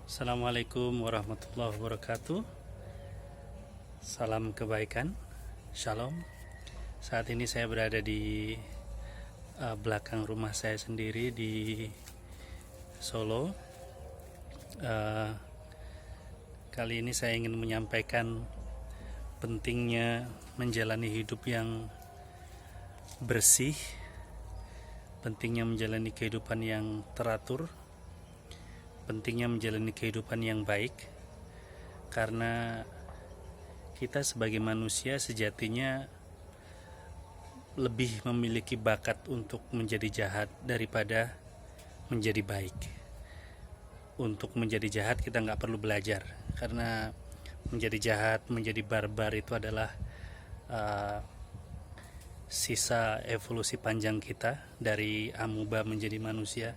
Assalamualaikum warahmatullahi wabarakatuh. Salam kebaikan, shalom. Saat ini saya berada di belakang rumah saya sendiri di Solo. Kali ini saya ingin menyampaikan pentingnya menjalani hidup yang bersih, pentingnya menjalani kehidupan yang teratur, pentingnya menjalani kehidupan yang baik, karena kita sebagai manusia sejatinya lebih memiliki bakat untuk menjadi jahat daripada menjadi baik. Untuk menjadi jahat kita nggak perlu belajar, karena menjadi jahat, menjadi barbar itu adalah sisa evolusi panjang kita dari amuba menjadi manusia,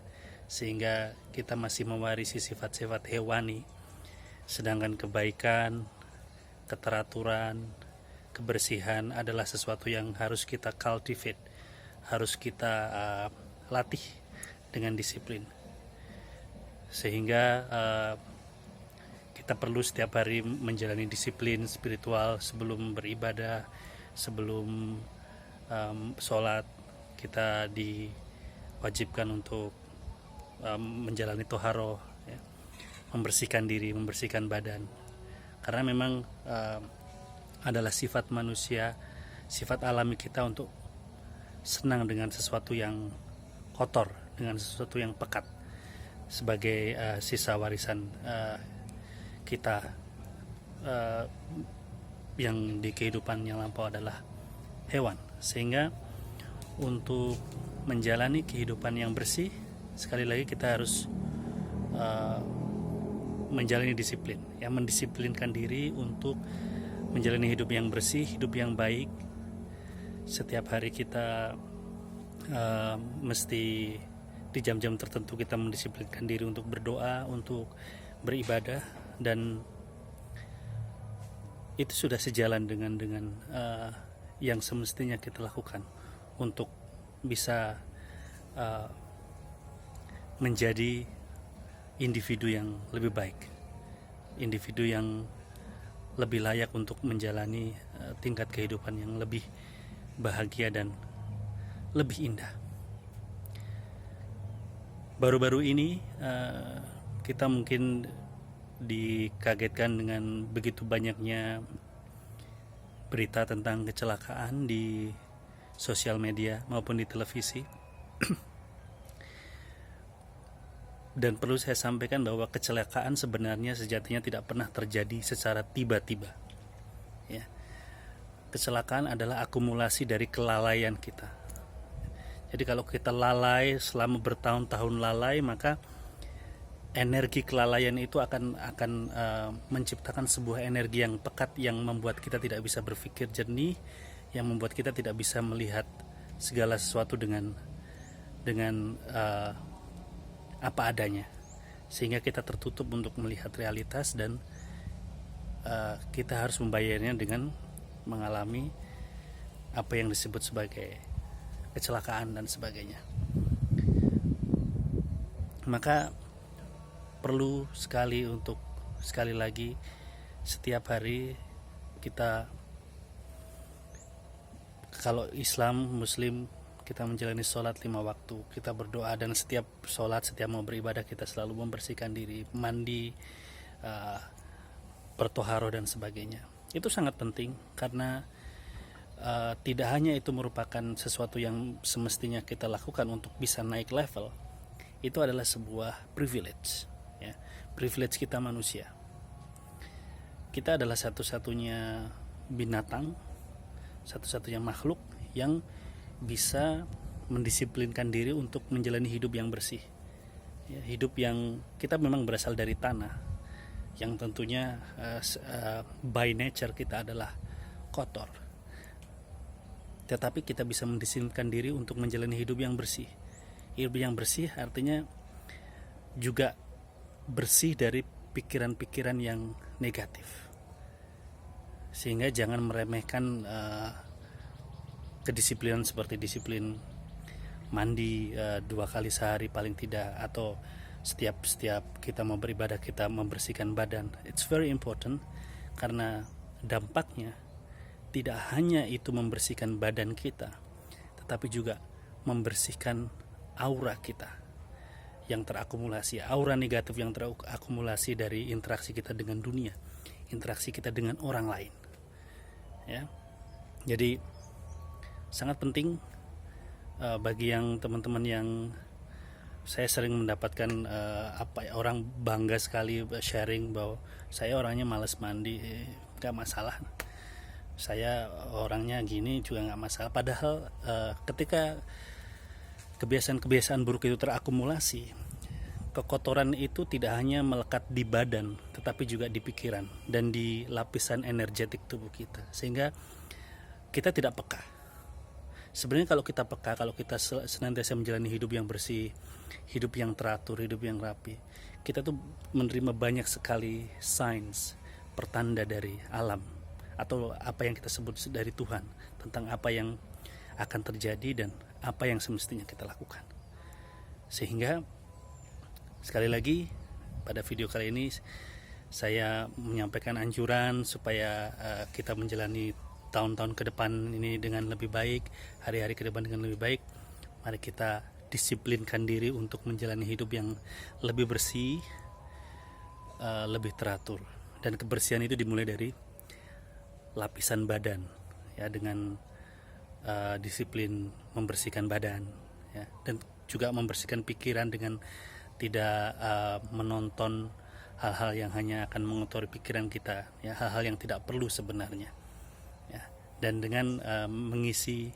sehingga kita masih mewarisi sifat-sifat hewani, sedangkan kebaikan, keteraturan, kebersihan adalah sesuatu yang harus kita cultivate, harus kita latih dengan disiplin, sehingga kita perlu setiap hari menjalani disiplin spiritual. Sebelum beribadah, sebelum sholat, kita diwajibkan untuk menjalani toharoh, ya, membersihkan diri, membersihkan badan, karena memang adalah sifat manusia, sifat alami kita untuk senang dengan sesuatu yang kotor, dengan sesuatu yang pekat, sebagai sisa warisan kita yang di kehidupan yang lampau adalah hewan. Sehingga untuk menjalani kehidupan yang bersih, sekali lagi kita harus menjalani disiplin, ya, mendisiplinkan diri untuk menjalani hidup yang bersih, hidup yang baik. Setiap hari kita mesti di jam-jam tertentu kita mendisiplinkan diri untuk berdoa, untuk beribadah, dan itu sudah sejalan dengan yang semestinya kita lakukan untuk bisa menjadi individu yang lebih baik, individu yang lebih layak untuk menjalani tingkat kehidupan yang lebih bahagia dan lebih indah. Baru-baru ini kita mungkin dikagetkan dengan begitu banyaknya berita tentang kecelakaan di sosial media maupun di televisi. Dan perlu saya sampaikan bahwa kecelakaan sebenarnya sejatinya tidak pernah terjadi secara tiba-tiba, ya. Kecelakaan adalah akumulasi dari kelalaian kita. Jadi kalau kita lalai selama bertahun-tahun lalai, maka energi kelalaian itu akan menciptakan sebuah energi yang pekat, yang membuat kita tidak bisa berpikir jernih, yang membuat kita tidak bisa melihat segala sesuatu dengan apa adanya, sehingga kita tertutup untuk melihat realitas, dan kita harus membayarnya dengan mengalami apa yang disebut sebagai kecelakaan dan sebagainya. Maka perlu sekali untuk sekali lagi setiap hari kita, kalau Islam, Muslim, kita menjalani sholat 5 waktu, kita berdoa, dan setiap sholat, setiap mau beribadah kita selalu membersihkan diri, mandi, bertoharoh dan sebagainya. Itu sangat penting, karena tidak hanya itu merupakan sesuatu yang semestinya kita lakukan untuk bisa naik level, itu adalah sebuah privilege, ya, privilege kita manusia. Kita adalah satu-satunya binatang, satu-satunya makhluk yang bisa mendisiplinkan diri untuk menjalani hidup yang bersih, ya, hidup yang kita memang berasal dari tanah, yang tentunya by nature kita adalah kotor, tetapi kita bisa mendisiplinkan diri untuk menjalani hidup yang bersih. Hidup yang bersih artinya juga bersih dari pikiran-pikiran yang negatif, sehingga jangan meremehkan kedisiplinan seperti disiplin mandi 2 kali sehari paling tidak, atau setiap kita mau beribadah, kita membersihkan badan. It's very important, karena dampaknya tidak hanya itu membersihkan badan kita, tetapi juga membersihkan aura kita yang terakumulasi, aura negatif yang terakumulasi dari interaksi kita dengan dunia, interaksi kita dengan orang lain. Ya, jadi sangat penting bagi yang teman-teman yang saya sering mendapatkan orang bangga sekali sharing bahwa saya orangnya malas mandi, nggak masalah. Saya orangnya gini juga nggak masalah. Padahal ketika kebiasaan-kebiasaan buruk itu terakumulasi, kekotoran itu tidak hanya melekat di badan, tetapi juga di pikiran dan di lapisan energetik tubuh kita, sehingga kita tidak peka. Sebenarnya kalau kita peka, kalau kita senantiasa menjalani hidup yang bersih, hidup yang teratur, hidup yang rapi, kita tuh menerima banyak sekali signs, pertanda dari alam, atau apa yang kita sebut dari Tuhan, tentang apa yang akan terjadi dan apa yang semestinya kita lakukan. Sehingga sekali lagi pada video kali ini saya menyampaikan anjuran supaya kita menjalani tahun-tahun ke depan ini dengan lebih baik, hari-hari ke depan dengan lebih baik. Mari kita disiplinkan diri untuk menjalani hidup yang lebih bersih, lebih teratur. Dan kebersihan itu dimulai dari lapisan badan, ya, dengan disiplin membersihkan badan, ya, dan juga membersihkan pikiran dengan tidak menonton hal-hal yang hanya akan mengotori pikiran kita, ya, hal-hal yang tidak perlu sebenarnya. Dan dengan mengisi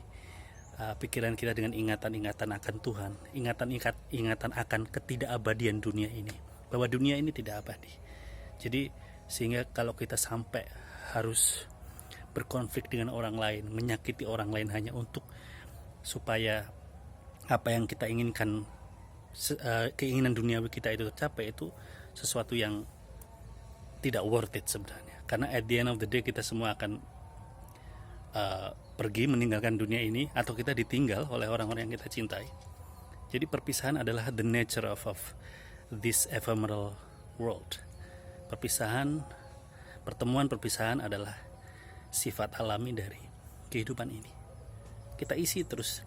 pikiran kita dengan ingatan-ingatan akan Tuhan, ingatan akan ketidakabadian dunia ini, bahwa dunia ini tidak abadi. Jadi sehingga kalau kita sampai harus berkonflik dengan orang lain, menyakiti orang lain hanya untuk supaya apa yang kita inginkan, keinginan duniawi kita itu tercapai, itu sesuatu yang tidak worth it sebenarnya. Karena at the end of the day kita semua akan pergi meninggalkan dunia ini, atau kita ditinggal oleh orang-orang yang kita cintai. Jadi perpisahan adalah the nature of this ephemeral world. Perpisahan adalah sifat alami dari kehidupan ini. Kita isi terus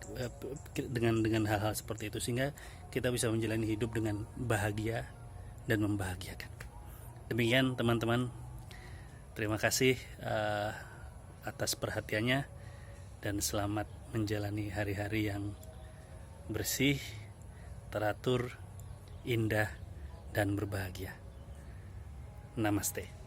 dengan hal-hal seperti itu, sehingga kita bisa menjalani hidup dengan bahagia dan membahagiakan. Demikian teman-teman, terima kasih atas perhatiannya, dan selamat menjalani hari-hari yang bersih, teratur, indah, dan berbahagia. Namaste.